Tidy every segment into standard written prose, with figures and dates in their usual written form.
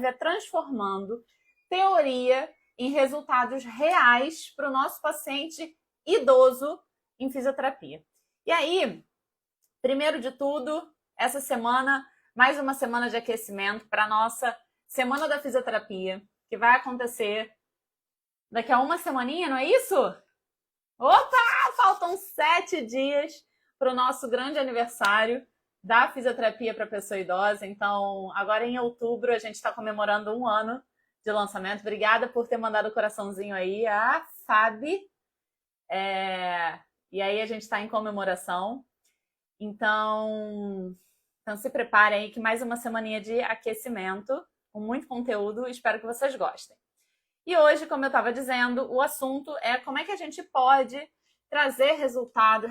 é transformando teoria em resultados reais para o nosso paciente idoso em fisioterapia. E aí, primeiro de tudo, essa semana, mais uma semana de aquecimento para a nossa Semana da Fisioterapia, que vai acontecer daqui a uma semaninha, não é isso? Opa! Faltam 7 dias para o nosso grande aniversário da fisioterapia para pessoa idosa. Então, agora em outubro, a gente está comemorando 1 ano de lançamento. Obrigada por ter mandado o coraçãozinho aí, a Fabi. E aí a gente está em comemoração. Então se preparem aí que mais uma semaninha de aquecimento, com muito conteúdo. Espero que vocês gostem. E hoje, como eu estava dizendo, o assunto é como é que a gente pode trazer resultados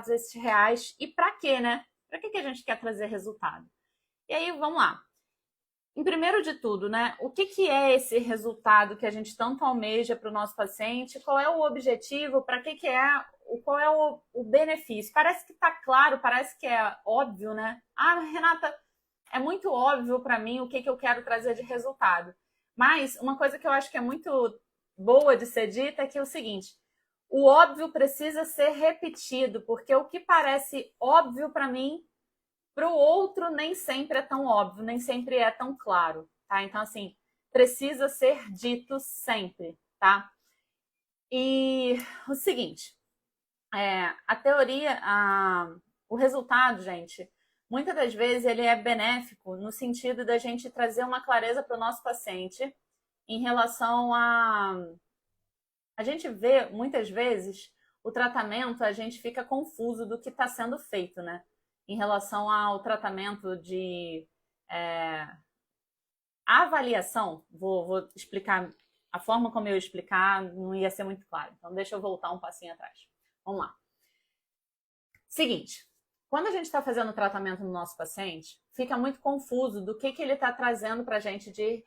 esses reais e para quê, né? Para que a gente quer trazer resultado? E aí, vamos lá. Em primeiro de tudo, né? O que é esse resultado que a gente tanto almeja para o nosso paciente? Qual é o objetivo? Para que é? Qual é o benefício? Parece que está claro, parece que é óbvio, né? Ah, Renata, é muito óbvio para mim o que eu quero trazer de resultado. Mas uma coisa que eu acho que é muito boa de ser dita é que é o seguinte: o óbvio precisa ser repetido, porque o que parece óbvio para mim, para o outro nem sempre é tão óbvio, nem sempre é tão claro, tá? Então, assim, precisa ser dito sempre, tá? E o seguinte, a teoria, o resultado, gente, muitas das vezes ele é benéfico no sentido da gente trazer uma clareza para o nosso paciente em relação a gente vê, muitas vezes, o tratamento, a gente fica confuso do que está sendo feito, né? Em relação ao tratamento de avaliação, vou explicar, a forma como eu explicar não ia ser muito claro. Então, deixa eu voltar um passinho atrás. Vamos lá. Seguinte, quando a gente está fazendo o tratamento no nosso paciente, fica muito confuso do que ele está trazendo para a gente de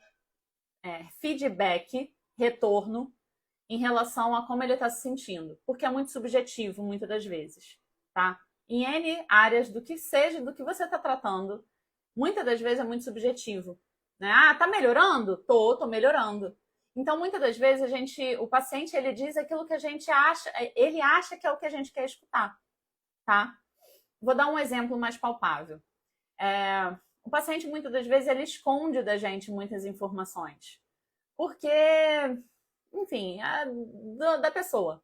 feedback, retorno, em relação a como ele está se sentindo, porque é muito subjetivo, muitas das vezes, tá? Em N áreas do que seja, do que você está tratando, muitas das vezes é muito subjetivo, né? Ah, tá melhorando? Tô melhorando. Então, muitas das vezes, o paciente, ele diz aquilo que a gente acha, ele acha que é o que a gente quer escutar, tá? Vou dar um exemplo mais palpável. O paciente, muitas das vezes, ele esconde da gente muitas informações, porque enfim, da pessoa.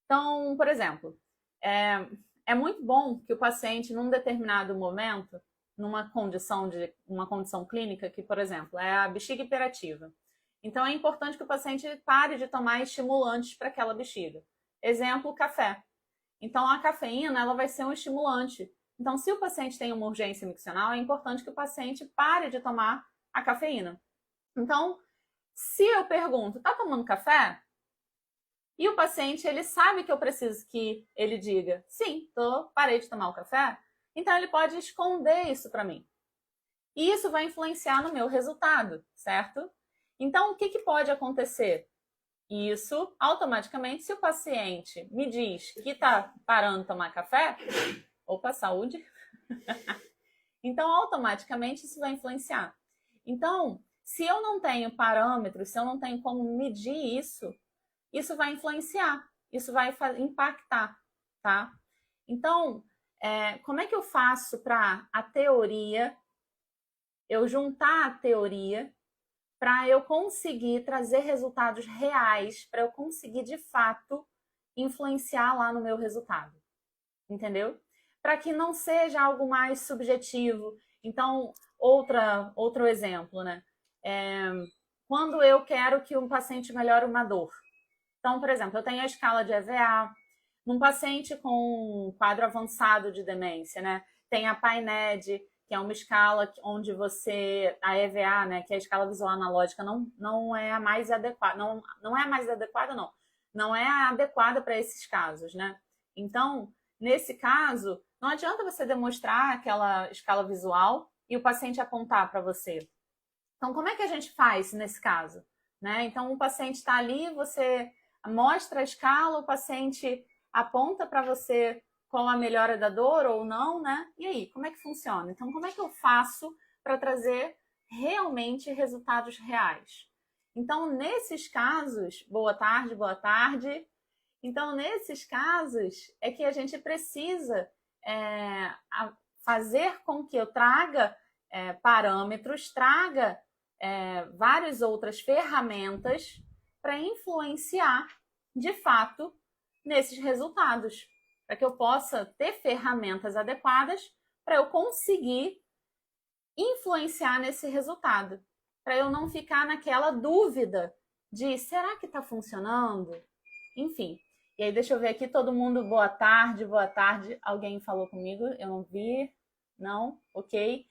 Então, por exemplo, é muito bom que o paciente, num determinado momento, uma condição clínica, que, por exemplo, é a bexiga hiperativa. Então, é importante que o paciente pare de tomar estimulantes para aquela bexiga. Exemplo, café. Então, a cafeína, ela vai ser um estimulante. Então, se o paciente tem uma urgência miccional, é importante que o paciente pare de tomar a cafeína. Então, se eu pergunto, tá tomando café? E o paciente, ele sabe que eu preciso que ele diga, sim, parei de tomar o café. Então, ele pode esconder isso para mim. E isso vai influenciar no meu resultado, certo? Então, o que pode acontecer? Isso, automaticamente, se o paciente me diz que está parando de tomar café, opa, saúde. Então, automaticamente, isso vai influenciar. Então, se eu não tenho parâmetros, se eu não tenho como medir isso, isso vai influenciar, isso vai impactar, tá? Então, como é que eu faço para eu juntar a teoria para eu conseguir trazer resultados reais, para eu conseguir, de fato, influenciar lá no meu resultado, entendeu? Para que não seja algo mais subjetivo. Então, outro exemplo, né? Quando eu quero que um paciente melhore uma dor. Então, por exemplo, eu tenho a escala de EVA, num paciente com um quadro avançado de demência, né? Tem a PAINED, que é uma escala onde a EVA, né, que é a escala visual analógica, não é a mais adequada, não é a mais adequada, não é a adequada para esses casos, né? Então, nesse caso, não adianta você demonstrar aquela escala visual e o paciente apontar para você. Então, como é que a gente faz nesse caso? Né? Então, o paciente está ali, você mostra a escala, o paciente aponta para você qual a melhora da dor ou não, né? E aí, como é que funciona? Então, como é que eu faço para trazer realmente resultados reais. Então, nesses casos, boa tarde, boa tarde. Então, nesses casos, é que a gente precisa fazer com que eu traga parâmetros, traga várias outras ferramentas para influenciar, de fato, nesses resultados, para que eu possa ter ferramentas adequadas para eu conseguir influenciar nesse resultado, para eu não ficar naquela dúvida de será que está funcionando? Enfim. E aí, deixa eu ver aqui, todo mundo, boa tarde, boa tarde. Alguém falou comigo? Eu não vi. Não? Ok.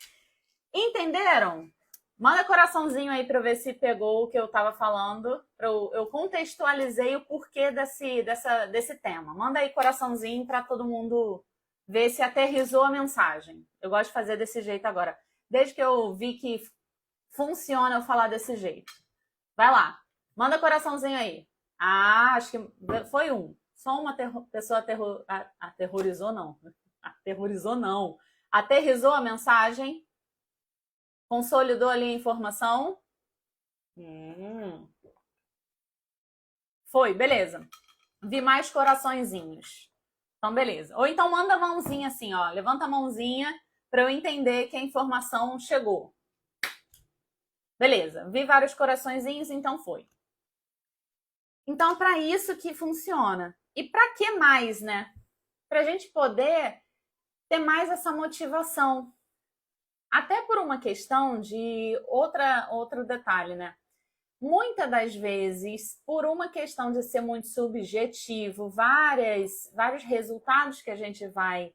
Entenderam? Manda coraçãozinho aí para eu ver se pegou o que eu estava falando. Eu contextualizei o porquê desse tema. Manda aí coraçãozinho para todo mundo ver se aterrizou a mensagem. Eu gosto de fazer desse jeito agora. Desde que eu vi que funciona eu falar desse jeito. Vai lá. Manda coraçãozinho aí. Acho que foi um. Só uma pessoa aterrorizou, não. Aterrorizou, não. Aterrizou a mensagem. Consolidou ali a informação. Foi, beleza. Vi mais coraçõezinhos. Então, beleza. Ou então manda a mãozinha assim, ó. Levanta a mãozinha para eu entender que a informação chegou. Beleza. Vi vários coraçõezinhos, então foi. Então, para isso que funciona. E para que mais, né? Para a gente poder ter mais essa motivação. Até por uma questão de outro detalhe, né? Muitas das vezes, por uma questão de ser muito subjetivo, vários resultados que a gente vai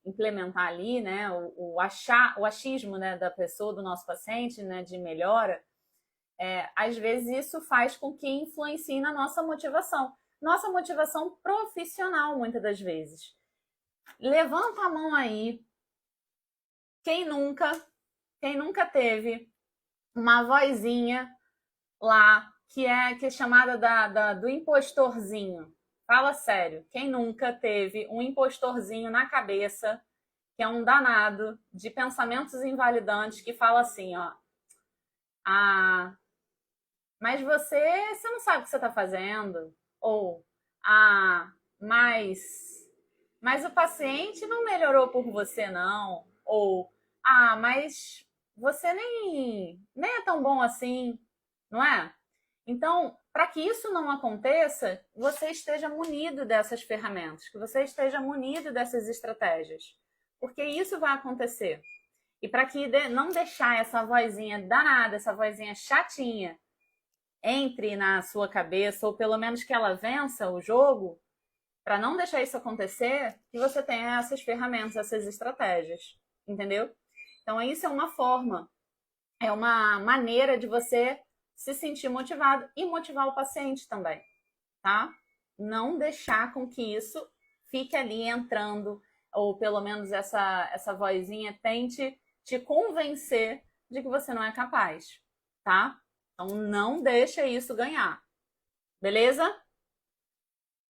implementar ali, né? O achismo, né, da pessoa, do nosso paciente, né, de melhora, às vezes isso faz com que influencie na nossa motivação profissional, muitas das vezes. Levanta a mão aí. Quem nunca teve uma vozinha lá que é chamada do impostorzinho? Fala sério, quem nunca teve um impostorzinho na cabeça, que é um danado de pensamentos invalidantes, que fala assim, ó, mas você não sabe o que você está fazendo, ou mas o paciente não melhorou por você, não, ou mas você nem é tão bom assim, não é? Então, para que isso não aconteça, você esteja munido dessas ferramentas, que você esteja munido dessas estratégias, porque isso vai acontecer. E para que não deixar essa vozinha danada, essa vozinha chatinha, entre na sua cabeça, ou pelo menos que ela vença o jogo, para não deixar isso acontecer, que você tenha essas ferramentas, essas estratégias, entendeu? Então, isso é uma forma, é uma maneira de você se sentir motivado e motivar o paciente também, tá? Não deixar com que isso fique ali entrando, ou pelo menos essa vozinha tente te convencer de que você não é capaz, tá? Então, não deixa isso ganhar. Beleza?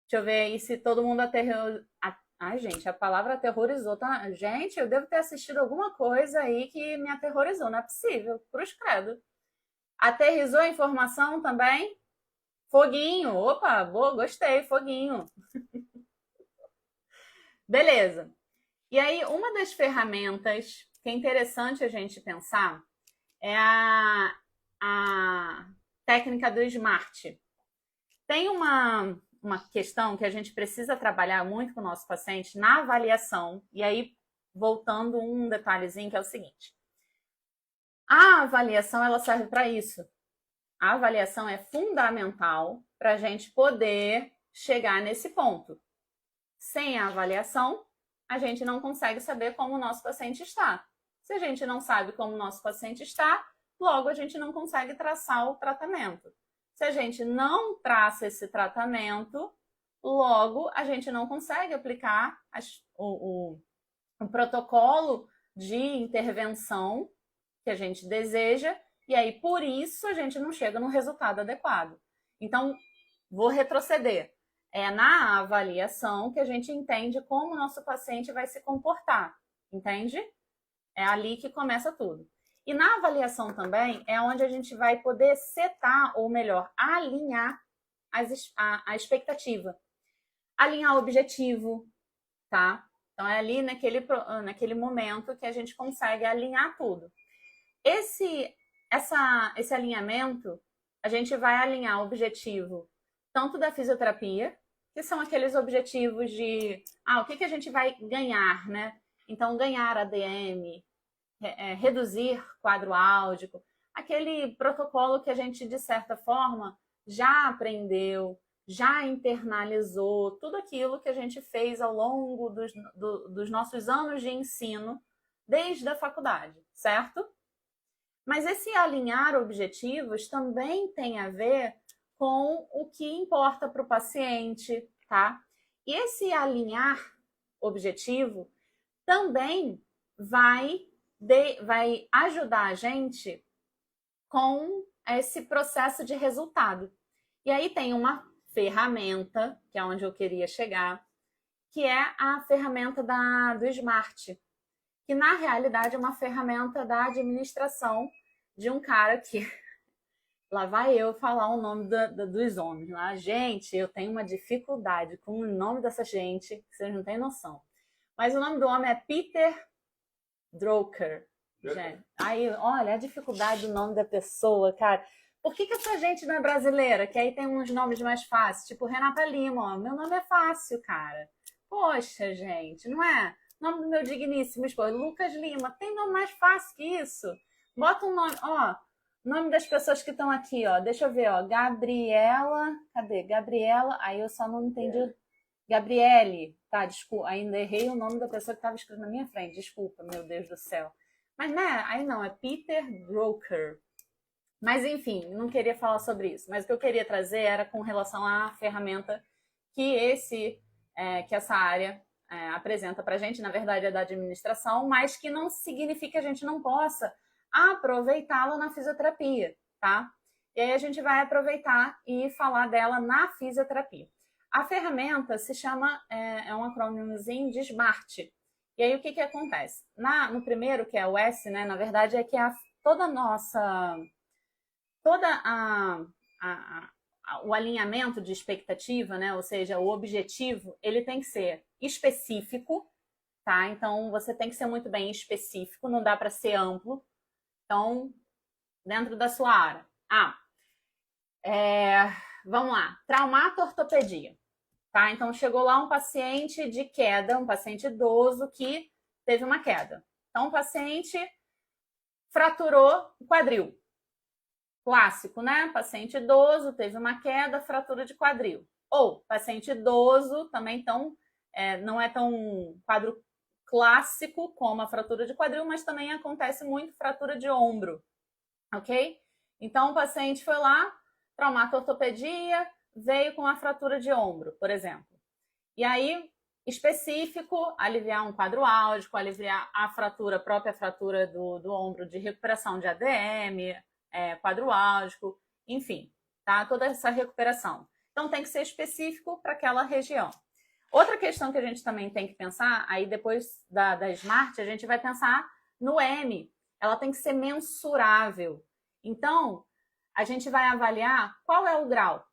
Deixa eu ver aí se todo mundo aterrorizou. Ai, gente, a palavra aterrorizou, tá? Gente, eu devo ter assistido alguma coisa aí que me aterrorizou. Não é possível. Cruz credo. Aterrizou a informação também? Foguinho. Opa, boa, gostei. Foguinho. Beleza. E aí, uma das ferramentas que é interessante a gente pensar é a técnica do SMART. Tem uma questão que a gente precisa trabalhar muito com o nosso paciente na avaliação. E aí, voltando um detalhezinho que é o seguinte. A avaliação, ela serve para isso. A avaliação é fundamental para a gente poder chegar nesse ponto. Sem a avaliação, a gente não consegue saber como o nosso paciente está. Se a gente não sabe como o nosso paciente está, logo a gente não consegue traçar o tratamento. Se a gente não traça esse tratamento, logo a gente não consegue aplicar o protocolo de intervenção que a gente deseja, e aí por isso a gente não chega no resultado adequado. Então, vou retroceder. É na avaliação que a gente entende como o nosso paciente vai se comportar, entende? É ali que começa tudo. E na avaliação também é onde a gente vai poder setar, ou melhor, alinhar a expectativa. Alinhar o objetivo, tá? Então é ali naquele momento que a gente consegue alinhar tudo. Esse alinhamento, a gente vai alinhar o objetivo tanto da fisioterapia, que são aqueles objetivos de o que a gente vai ganhar, né? Então, ganhar ADM, reduzir quadro álgico, aquele protocolo que a gente, de certa forma, já aprendeu, já internalizou, tudo aquilo que a gente fez ao longo dos nossos anos de ensino, desde a faculdade, certo? Mas esse alinhar objetivos também tem a ver com o que importa para o paciente, tá? E esse alinhar objetivo também vai ajudar a gente com esse processo de resultado. E aí tem uma ferramenta, que é onde eu queria chegar, que é a ferramenta do Smart, que na realidade é uma ferramenta da administração de um cara que... Lá vai eu falar o nome dos homens. Gente, eu tenho uma dificuldade com o nome dessa gente, que vocês não têm noção. Mas o nome do homem é Peter Drucker. Gente, aí, olha a dificuldade do nome da pessoa, cara. Por que essa gente não é brasileira? Que aí tem uns nomes mais fáceis, tipo Renata Lima, ó. Meu nome é fácil, cara. Poxa, gente, não é? O nome do meu digníssimo esposo, Lucas Lima. Tem nome mais fácil que isso? Bota um nome, ó. Nome das pessoas que estão aqui, ó. Deixa eu ver, ó. Gabriela. Cadê? Gabriela. Aí eu só não entendi. Gabriele. Tá, desculpa. Ainda errei o nome da pessoa que estava escrito na minha frente. Desculpa, meu Deus do céu. Mas, né? Aí não, é Peter Drucker. Mas, enfim, não queria falar sobre isso. Mas o que eu queria trazer era com relação à ferramenta que essa área apresenta pra gente. Na verdade, é da administração, mas que não significa que a gente não possa aproveitá-la na fisioterapia, tá? E aí a gente vai aproveitar e falar dela na fisioterapia. A ferramenta se chama, é um acrônimozinho de SMART. E aí o que acontece? No primeiro, que é o S, né? Na verdade é que o alinhamento de expectativa, né? Ou seja, o objetivo, ele tem que ser específico, tá? Então você tem que ser muito bem específico, não dá para ser amplo. Então, dentro da sua área. Vamos lá. Traumato-ortopedia. Tá? Então, chegou lá um paciente de queda, um paciente idoso que teve uma queda. Então, o paciente fraturou o quadril. Clássico, né? Paciente idoso, teve uma queda, fratura de quadril. Ou, paciente idoso, também não é tão quadro clássico como a fratura de quadril, mas também acontece muito fratura de ombro, ok? Então, o paciente foi lá, traumato-ortopedia, veio com a fratura de ombro, por exemplo. E aí, específico, aliviar um quadro álgico, aliviar a própria fratura do ombro, de recuperação de ADM, quadro álgico, enfim, tá? Toda essa recuperação. Então, tem que ser específico para aquela região. Outra questão que a gente também tem que pensar, aí depois da SMART, a gente vai pensar no M. Ela tem que ser mensurável. Então, a gente vai avaliar qual é o grau,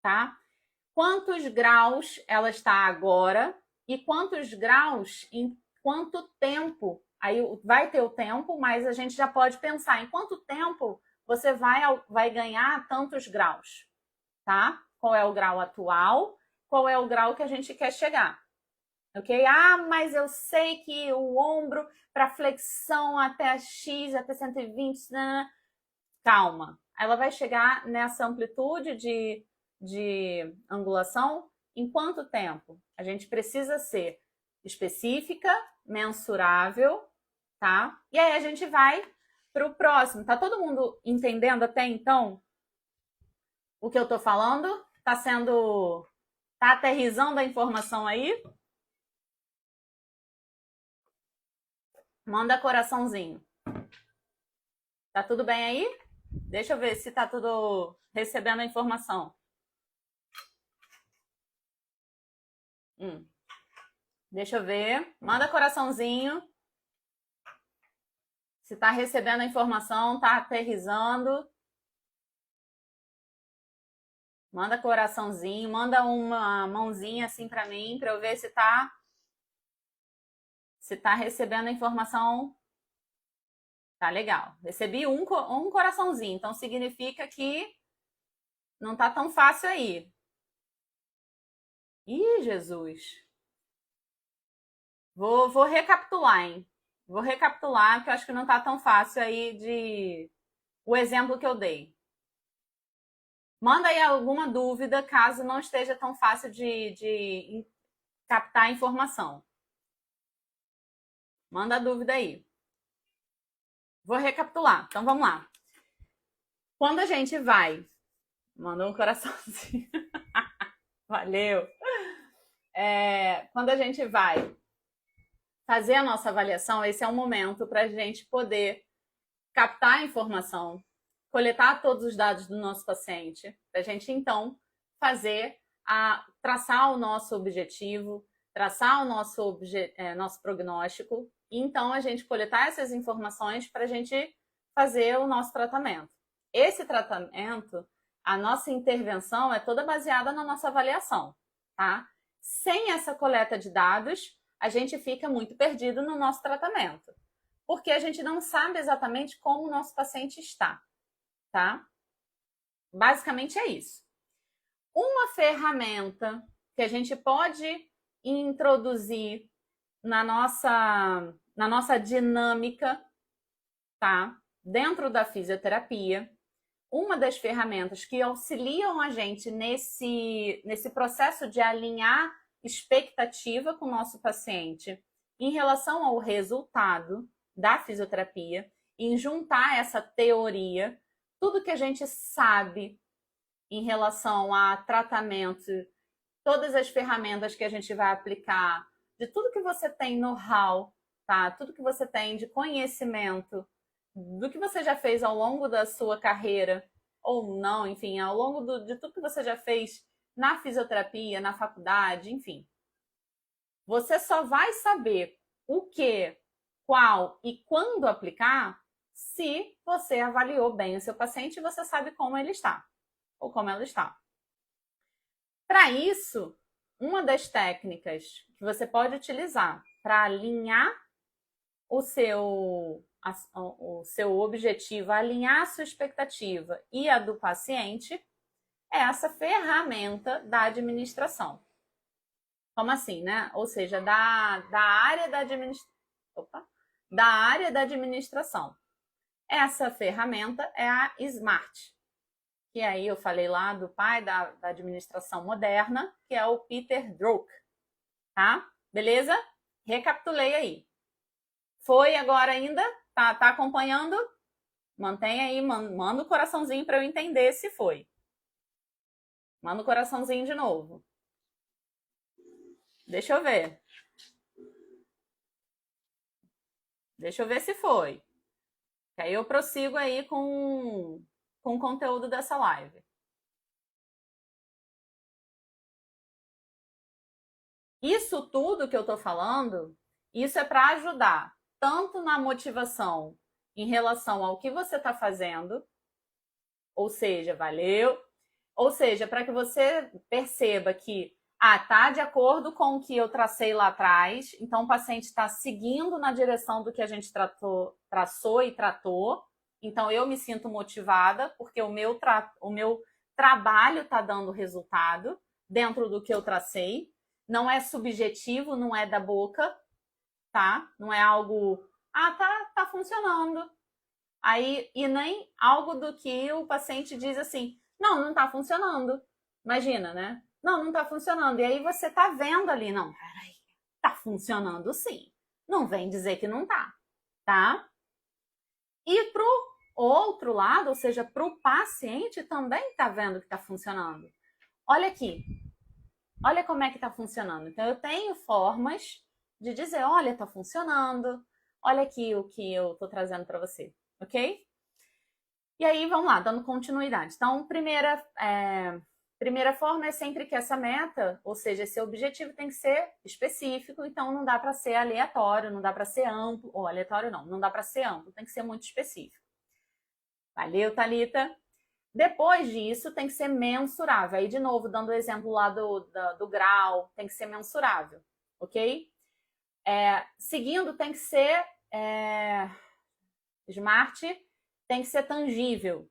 tá? Quantos graus ela está agora e quantos graus em quanto tempo. Aí vai ter o tempo, mas a gente já pode pensar em quanto tempo você vai ganhar tantos graus, tá? Qual é o grau atual, qual é o grau que a gente quer chegar, ok? Mas eu sei que o ombro para flexão até X, até 120, né? Calma. Ela vai chegar nessa amplitude de angulação em quanto tempo? A gente precisa ser específica, mensurável, tá? E aí a gente vai para o próximo. Tá todo mundo entendendo até então o que eu tô falando? Tá aterrizando a informação aí? Manda coraçãozinho. Tá tudo bem aí? Deixa eu ver se tá tudo recebendo a informação. Deixa eu ver. Manda coraçãozinho. Se está recebendo a informação, está aterrissando. Manda coraçãozinho, manda uma mãozinha assim para mim, para eu ver se tá recebendo a informação. Tá legal. Recebi um coraçãozinho, então significa que não tá tão fácil aí. Ih, Jesus. Vou recapitular, hein? Vou recapitular, porque eu acho que não tá tão fácil aí de o exemplo que eu dei. Manda aí alguma dúvida, caso não esteja tão fácil de captar a informação. Manda a dúvida aí. Vou recapitular. Então vamos lá. Quando a gente vai. Mandou um coraçãozinho. Valeu. Quando a gente vai fazer a nossa avaliação, esse é um momento para a gente poder captar a informação, coletar todos os dados do nosso paciente, para a gente então traçar o nosso objetivo, traçar o nosso prognóstico, e então a gente coletar essas informações para a gente fazer o nosso tratamento. Esse tratamento, a nossa intervenção é toda baseada na nossa avaliação, tá? Sem essa coleta de dados, a gente fica muito perdido no nosso tratamento, porque a gente não sabe exatamente como o nosso paciente está, tá? Basicamente é isso. Uma ferramenta que a gente pode introduzir na nossa dinâmica, tá? Dentro da fisioterapia, uma das ferramentas que auxiliam a gente nesse processo de alinhar expectativa com o nosso paciente em relação ao resultado da fisioterapia, em juntar essa teoria, tudo que a gente sabe em relação a tratamento, todas as ferramentas que a gente vai aplicar, de tudo que você tem know-how, tá? Tudo que você tem de conhecimento, do que você já fez ao longo da sua carreira, ou não, enfim, ao longo de tudo que você já fez na fisioterapia, na faculdade, enfim. Você só vai saber o que, qual e quando aplicar se você avaliou bem o seu paciente e você sabe como ele está, ou como ela está. Para isso, uma das técnicas que você pode utilizar para alinhar o seu objetivo, alinhar a sua expectativa e a do paciente, é essa ferramenta da administração. Como assim, né? Ou seja, da área da administração. Essa ferramenta é a SMART, que aí eu falei lá do pai da administração moderna, que é o Peter Drucker, tá? Beleza? Recapitulei aí. Foi agora ainda? Tá acompanhando? Mantém aí, manda o coraçãozinho para eu entender se foi. Manda o coraçãozinho de novo. Deixa eu ver. Deixa eu ver se foi. Que aí eu prossigo aí com o conteúdo dessa live. Isso tudo que eu tô falando, isso é para ajudar tanto na motivação em relação ao que você está fazendo, ou seja, valeu, ou seja, para que você perceba que tá de acordo com o que eu tracei lá atrás, então o paciente está seguindo na direção do que a gente traçou e tratou, então eu me sinto motivada porque o meu trabalho está dando resultado dentro do que eu tracei, não é subjetivo, não é da boca, tá? Não é algo, tá funcionando. Aí, e nem algo do que o paciente diz assim, não tá funcionando. Imagina, né? Não tá funcionando. E aí você tá vendo ali, não, peraí, tá funcionando sim. Não vem dizer que não tá? E pro outro lado, ou seja, pro paciente também tá vendo que tá funcionando. Olha aqui, olha como é que tá funcionando. Então, eu tenho formas de dizer, olha, tá funcionando, olha aqui o que eu tô trazendo para você, ok? E aí, vamos lá, dando continuidade. Então, primeira Primeira forma é sempre que essa meta, ou seja, esse objetivo tem que ser específico, então não dá para ser aleatório, não dá para ser amplo, ou aleatório não dá para ser amplo, tem que ser muito específico. Valeu, Thalita? Depois disso, tem que ser mensurável. Aí, de novo, dando o exemplo lá do grau, tem que ser mensurável, ok? Seguindo, tem que ser smart, tem que ser tangível,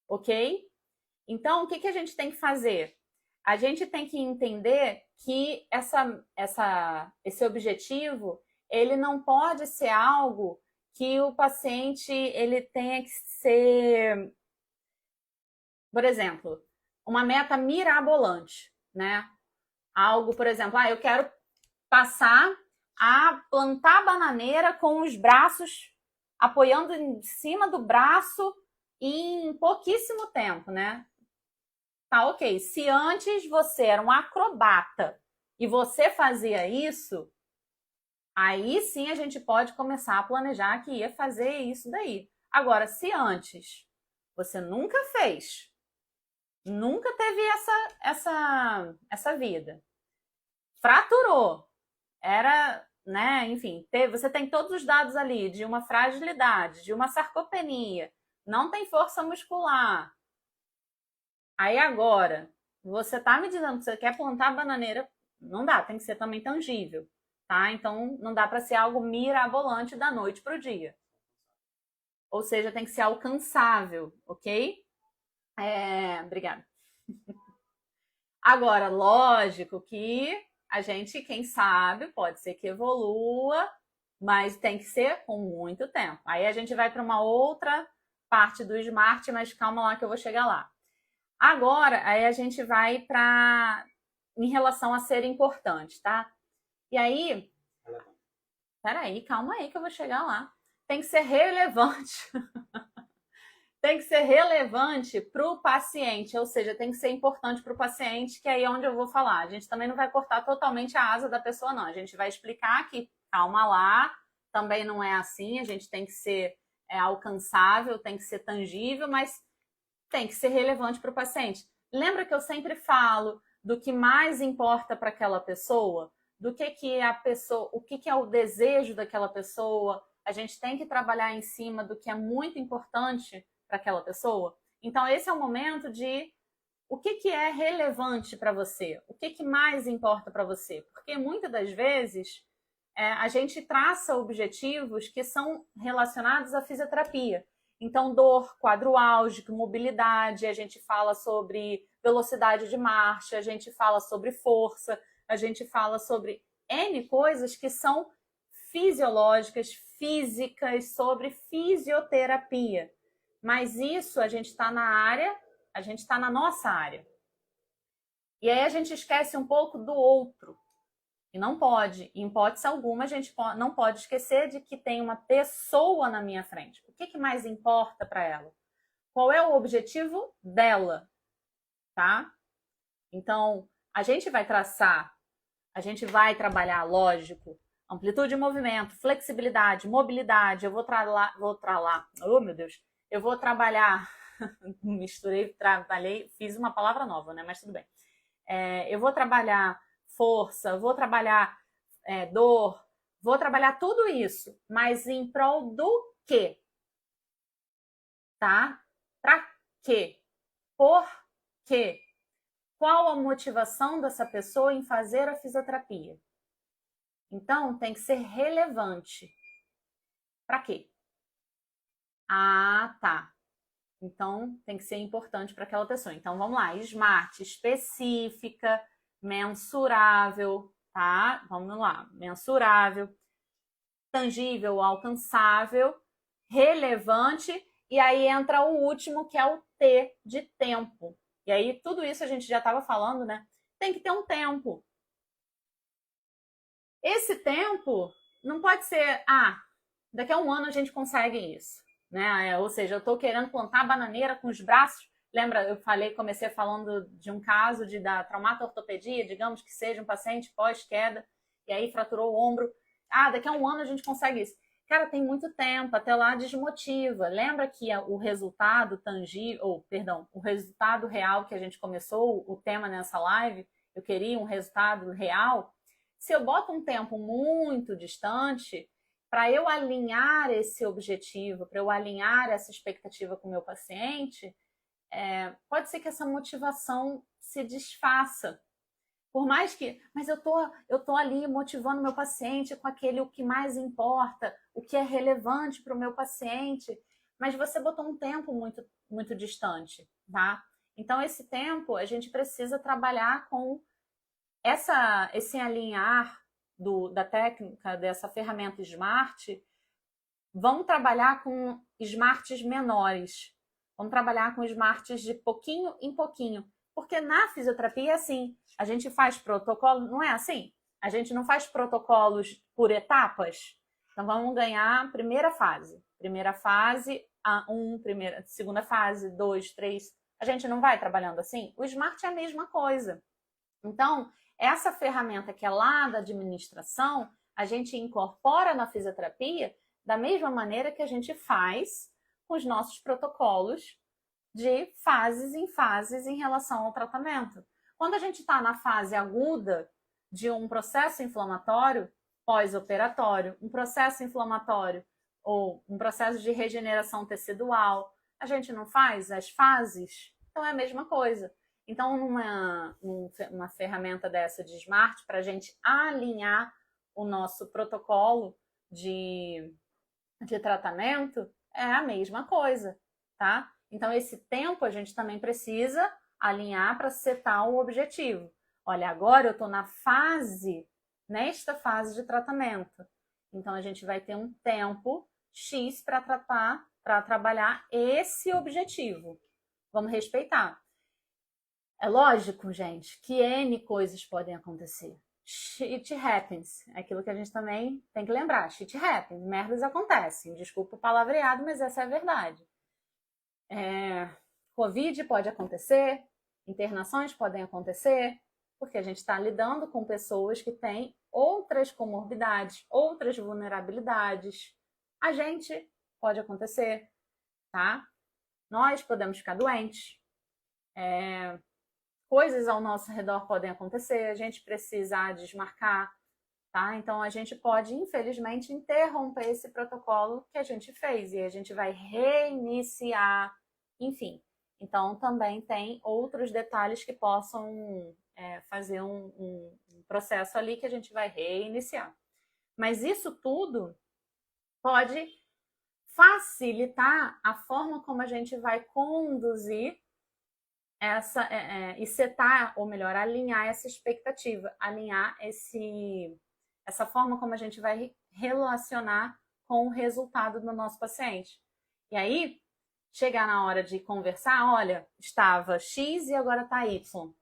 ok? Então, o que a gente tem que fazer? A gente tem que entender que esse objetivo, ele não pode ser algo que o paciente ele tenha que ser, por exemplo, uma meta mirabolante, né? Algo, por exemplo, eu quero passar a plantar bananeira com os braços apoiando em cima do braço em pouquíssimo tempo, né? Tá, ok. Se antes você era um acrobata e você fazia isso, aí sim a gente pode começar a planejar que ia fazer isso daí. Agora, se antes você nunca fez, nunca teve essa vida, fraturou, era, né, enfim, você tem todos os dados ali de uma fragilidade, de uma sarcopenia, não tem força muscular. Aí agora, você tá me dizendo que você quer plantar bananeira, não dá, tem que ser também tangível, tá? Então não dá para ser algo mirabolante da noite para o dia. Ou seja, tem que ser alcançável, ok? Obrigada. Agora, lógico que a gente, quem sabe, pode ser que evolua, mas tem que ser com muito tempo. Aí a gente vai para uma outra parte do Smart, mas calma lá que eu vou chegar lá. Agora, aí a gente vai para em relação a ser importante, tá? E aí, peraí, calma aí que eu vou chegar lá. Tem que ser relevante. Tem que ser relevante para o paciente, ou seja, tem que ser importante para o paciente, que aí é onde eu vou falar. A gente também não vai cortar totalmente a asa da pessoa, não. A gente vai explicar que, calma lá, também não é assim, a gente tem que ser alcançável, tem que ser tangível, mas tem que ser relevante para o paciente. Lembra que eu sempre falo do que mais importa para aquela pessoa? Do que é a pessoa, o que é o desejo daquela pessoa? A gente tem que trabalhar em cima do que é muito importante para aquela pessoa. Então, esse é o momento de o que é relevante para você? O que mais importa para você? Porque muitas das vezes a gente traça objetivos que são relacionados à fisioterapia. Então, dor, quadro álgico, mobilidade, a gente fala sobre velocidade de marcha, a gente fala sobre força, a gente fala sobre N coisas que são fisiológicas, físicas, sobre fisioterapia. Mas isso a gente está na área, a gente está na nossa área. E aí a gente esquece um pouco do outro. E não pode, em hipótese alguma, a gente não pode esquecer de que tem uma pessoa na minha frente. O que mais importa para ela? Qual é o objetivo dela? Tá? Então, a gente vai traçar, a gente vai trabalhar, lógico, amplitude de movimento, flexibilidade, mobilidade. Eu vou oh meu Deus, eu vou trabalhar, misturei, trabalhei, fiz uma palavra nova, né? Mas tudo bem. Eu vou trabalhar força, vou trabalhar dor, vou trabalhar tudo isso, mas em prol do quê? Tá? Pra quê? Por quê? Qual a motivação dessa pessoa em fazer a fisioterapia? Então, tem que ser relevante. Para quê? Ah, tá. Então, tem que ser importante para aquela pessoa. Então, vamos lá. Smart, específica, mensurável, tá? Vamos lá. Mensurável, tangível, alcançável, relevante. E aí entra o último, que é o T de tempo. E aí, tudo isso a gente já estava falando, né? Tem que ter um tempo. Esse tempo não pode ser, daqui a um ano a gente consegue isso, né? Ou seja, eu estou querendo plantar bananeira com os braços. Lembra, eu comecei falando de um caso da traumato-ortopedia, digamos que seja um paciente pós-queda, e aí fraturou o ombro. Daqui a um ano a gente consegue isso. Cara, tem muito tempo, até lá desmotiva. Lembra que o resultado tangível, ou perdão, o resultado real que a gente começou o tema nessa live, eu queria um resultado real. Se eu boto um tempo muito distante, para eu alinhar esse objetivo, para eu alinhar essa expectativa com o meu paciente, pode ser que essa motivação se desfaça. Por mais que, mas eu tô ali motivando meu paciente com aquele o que mais importa, o que é relevante para o meu paciente, mas você botou um tempo muito, muito distante, tá? Então, esse tempo a gente precisa trabalhar com esse alinhar da técnica, dessa ferramenta Smart. Vamos trabalhar com smarts menores. Vamos trabalhar com smarts de pouquinho em pouquinho. Porque na fisioterapia é assim, a gente faz protocolo, não é assim? A gente não faz protocolos por etapas. Então vamos ganhar primeira fase. Primeira fase, segunda fase, 2, 3. A gente não vai trabalhando assim? O Smart é a mesma coisa. Então, essa ferramenta que é lá da administração, a gente incorpora na fisioterapia da mesma maneira que a gente faz com os nossos protocolos de fases em fases em relação ao tratamento. Quando a gente está na fase aguda de um processo inflamatório pós-operatório, um processo inflamatório ou um processo de regeneração tecidual, a gente não faz as fases? Então é a mesma coisa. Então, numa ferramenta dessa de Smart, para a gente alinhar o nosso protocolo de tratamento, é a mesma coisa, tá? Então, esse tempo a gente também precisa alinhar para setar o objetivo. Olha, agora eu estou nesta fase de tratamento. Então, a gente vai ter um tempo X para trabalhar esse objetivo. Vamos respeitar. É lógico, gente, que N coisas podem acontecer. Shit happens. É aquilo que a gente também tem que lembrar. Shit happens. Merdas acontecem. Desculpa o palavreado, mas essa é a verdade. Covid pode acontecer, internações podem acontecer, porque a gente está lidando com pessoas que têm outras comorbidades, outras vulnerabilidades. A gente pode acontecer, tá? Nós podemos ficar doentes. Coisas ao nosso redor podem acontecer, a gente precisa desmarcar, tá? Então a gente pode, infelizmente, interromper esse protocolo que a gente fez e a gente vai reiniciar, enfim. Então também tem outros detalhes que possam fazer um processo ali que a gente vai reiniciar. Mas isso tudo pode facilitar a forma como a gente vai conduzir e setar, ou melhor, alinhar essa expectativa, alinhar essa forma como a gente vai relacionar com o resultado do nosso paciente. E aí, chegar na hora de conversar, olha, estava X e agora está Y.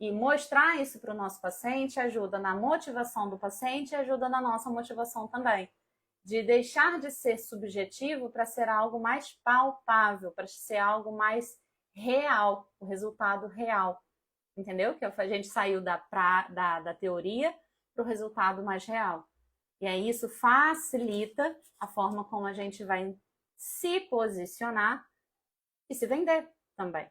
E mostrar isso para o nosso paciente ajuda na motivação do paciente e ajuda na nossa motivação também. De deixar de ser subjetivo para ser algo mais palpável, para ser algo mais real, o resultado real, entendeu? Que a gente saiu da teoria para o resultado mais real. E aí isso facilita a forma como a gente vai se posicionar e se vender também.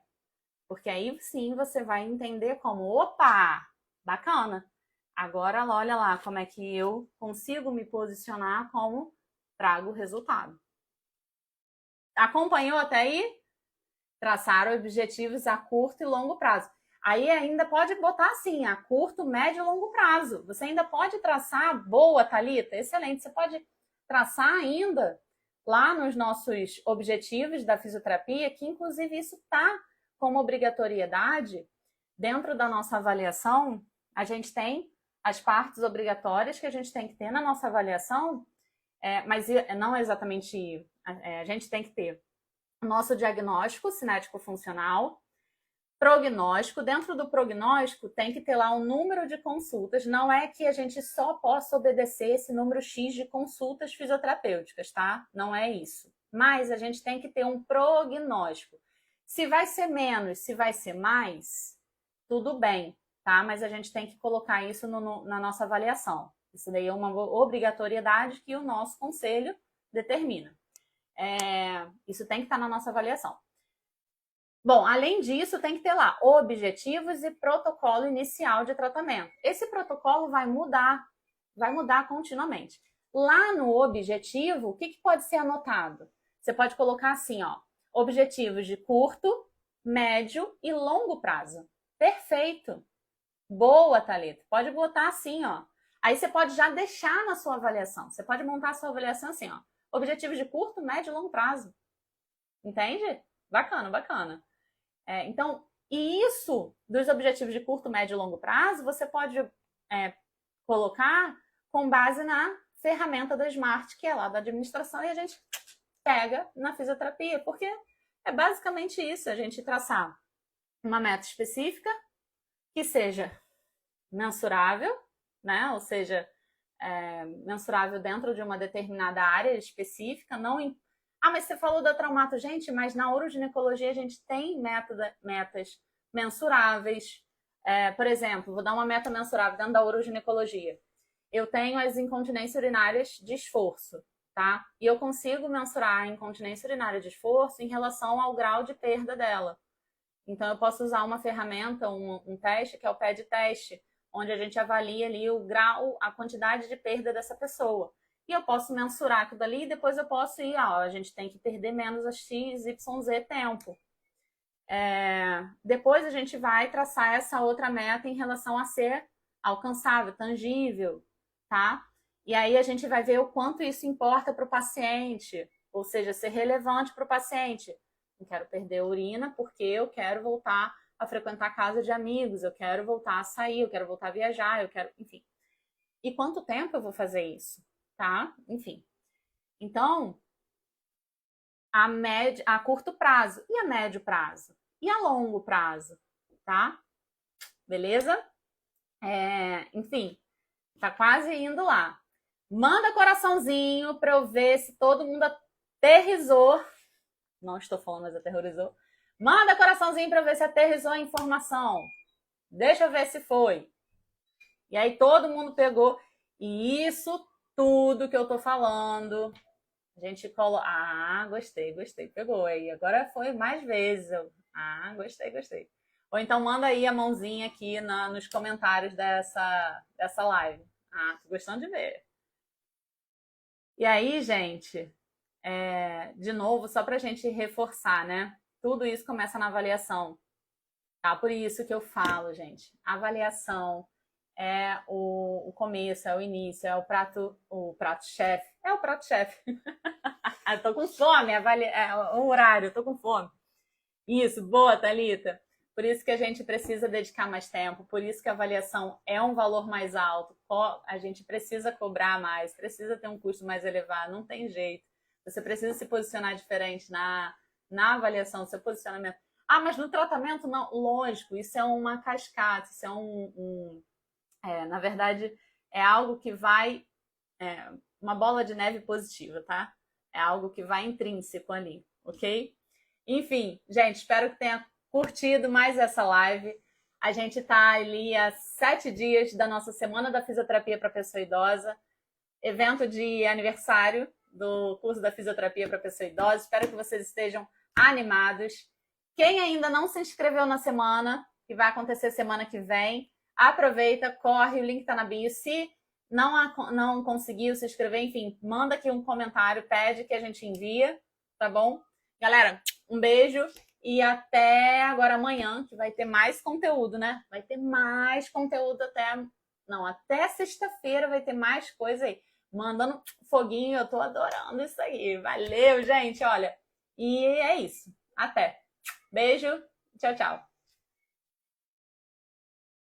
Porque aí sim você vai entender como, opa, bacana, agora olha lá como é que eu consigo me posicionar como trago resultado. Acompanhou até aí? Traçar objetivos a curto e longo prazo. Aí ainda pode botar assim, a curto, médio e longo prazo. Você ainda pode traçar, boa, Thalita, excelente. Você pode traçar ainda lá nos nossos objetivos da fisioterapia, que inclusive isso está como obrigatoriedade dentro da nossa avaliação. A gente tem as partes obrigatórias que a gente tem que ter na nossa avaliação, mas não exatamente a gente tem que ter nosso diagnóstico cinético-funcional, prognóstico. Dentro do prognóstico tem que ter lá um número de consultas. Não é que a gente só possa obedecer esse número X de consultas fisioterapêuticas, tá? Não é isso. Mas a gente tem que ter um prognóstico. Se vai ser menos, se vai ser mais, tudo bem, tá? Mas a gente tem que colocar isso na nossa avaliação. Isso daí é uma obrigatoriedade que o nosso conselho determina. Isso tem que estar na nossa avaliação. Bom, além disso, tem que ter lá objetivos e protocolo inicial de tratamento. Esse protocolo vai mudar continuamente. Lá no objetivo, o que pode ser anotado? Você pode colocar assim, ó, objetivos de curto, médio e longo prazo. Perfeito! Boa, Thalita. Pode botar assim, ó. Aí você pode já deixar na sua avaliação. Você pode montar a sua avaliação assim, ó. Objetivos de curto, médio e longo prazo. Entende? Bacana, bacana. Então, e isso dos objetivos de curto, médio e longo prazo, você pode colocar com base na ferramenta da SMART, que é lá da administração, e a gente pega na fisioterapia, porque é basicamente isso, a gente traçar uma meta específica que seja mensurável, né? Ou seja, mensurável dentro de uma determinada área específica, não... mas você falou da traumato. Gente, mas na uroginecologia a gente tem metas mensuráveis. Por exemplo, vou dar uma meta mensurável dentro da uroginecologia. Eu tenho as incontinências urinárias de esforço, tá? E eu consigo mensurar a incontinência urinária de esforço em relação ao grau de perda dela. Então, eu posso usar uma ferramenta, um teste, que é o PED teste, onde a gente avalia ali o grau, a quantidade de perda dessa pessoa. E eu posso mensurar aquilo dali e depois eu posso ir, a gente tem que perder menos a X, Y, Z tempo. Depois a gente vai traçar essa outra meta em relação a ser alcançável, tangível, tá? E aí a gente vai ver o quanto isso importa para o paciente, ou seja, ser relevante para o paciente. Não quero perder urina porque eu quero voltar a frequentar a casa de amigos, eu quero voltar a sair, eu quero voltar a viajar, eu quero, enfim. E quanto tempo eu vou fazer isso, tá? Enfim. Então, a curto prazo e a médio prazo e a longo prazo, tá? Beleza? Enfim, tá quase indo lá. Manda coraçãozinho para eu ver se todo mundo aterrizou. Não estou falando, mas aterrorizou. Manda coraçãozinho para eu ver se aterrizou a informação. Deixa eu ver se foi. E aí todo mundo pegou. E isso tudo que eu tô falando, a gente coloca... gostei. Pegou aí. Agora foi mais vezes. Gostei. Ou então manda aí a mãozinha aqui nos comentários dessa live. Tô gostando de ver. E aí, gente, de novo, só pra gente reforçar, né? Tudo isso começa na avaliação, tá? Por isso que eu falo, gente, avaliação é o começo, é o início, é o prato-chefe. É o prato-chefe. Eu tô com fome, o horário, eu tô com fome. Isso, boa, Thalita. Por isso que a gente precisa dedicar mais tempo, por isso que a avaliação é um valor mais alto, a gente precisa cobrar mais, precisa ter um custo mais elevado, não tem jeito. Você precisa se posicionar diferente na avaliação, seu posicionamento. Mas no tratamento não, lógico, isso é uma cascata, isso é na verdade, é algo que vai, uma bola de neve positiva, tá? É algo que vai intrínseco ali, ok? Enfim, gente, espero que tenha curtido mais essa live. A gente está ali há 7 dias da nossa Semana da Fisioterapia para Pessoa Idosa, evento de aniversário do curso da Fisioterapia para Pessoa Idosa. Espero que vocês estejam animados. Quem ainda não se inscreveu na semana, que vai acontecer semana que vem, aproveita, corre, o link está na bio. Se não conseguiu se inscrever, enfim, manda aqui um comentário, pede que a gente envia, tá bom? Galera, um beijo e até agora amanhã, que vai ter mais conteúdo, né? Vai ter mais conteúdo até sexta-feira vai ter mais coisa aí. Mandando foguinho, eu tô adorando isso aí. Valeu, gente, olha. E é isso. Até. Beijo, tchau, tchau.